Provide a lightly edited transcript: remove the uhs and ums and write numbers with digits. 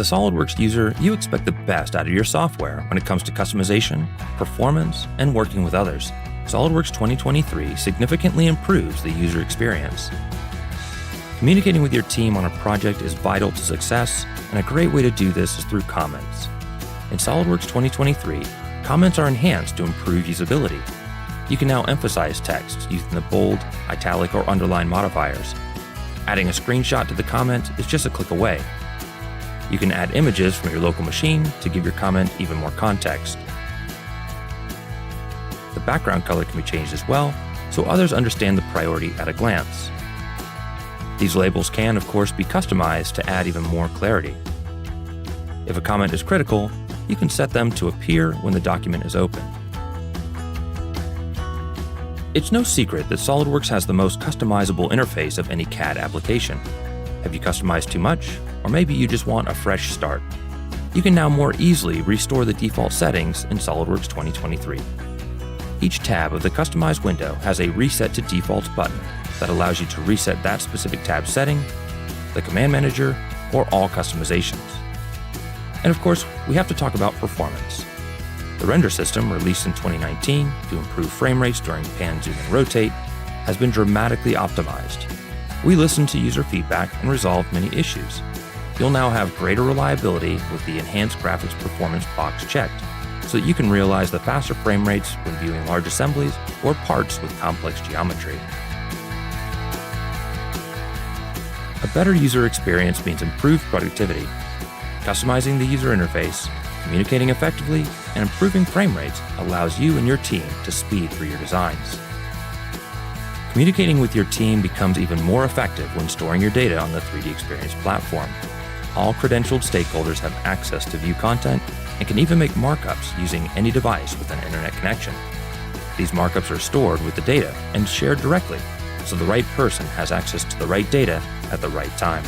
As a SOLIDWORKS user, you expect the best out of your software when it comes to customization, performance, and working with others. SOLIDWORKS 2023 significantly improves the user experience. Communicating with your team on a project is vital to success, and a great way to do this is through comments. In SOLIDWORKS 2023, comments are enhanced to improve usability. You can now emphasize text using the bold, italic, or underline modifiers. Adding a screenshot to the comment is just a click away. You can add images from your local machine to give your comment even more context. The background color can be changed as well, so others understand the priority at a glance. These labels can, of course, be customized to add even more clarity. If a comment is critical, you can set them to appear when the document is open. It's no secret that SOLIDWORKS has the most customizable interface of any CAD application. Have you customized too much? Or maybe you just want a fresh start? You can now more easily restore the default settings in SOLIDWORKS 2023. Each tab of the customized window has a Reset to Defaults button that allows you to reset that specific tab setting, the command manager, or all customizations. And of course, we have to talk about performance. The render system, released in 2019 to improve frame rates during pan, zoom, and rotate, has been dramatically optimized. We listened to user feedback and resolved many issues. You'll now have greater reliability with the Enhanced Graphics Performance box checked, so that you can realize the faster frame rates when viewing large assemblies or parts with complex geometry. A better user experience means improved productivity. Customizing the user interface, communicating effectively, and improving frame rates allows you and your team to speed through your designs. Communicating with your team becomes even more effective when storing your data on the 3D Experience platform. All credentialed stakeholders have access to view content and can even make markups using any device with an internet connection. These markups are stored with the data and shared directly, so the right person has access to the right data at the right time.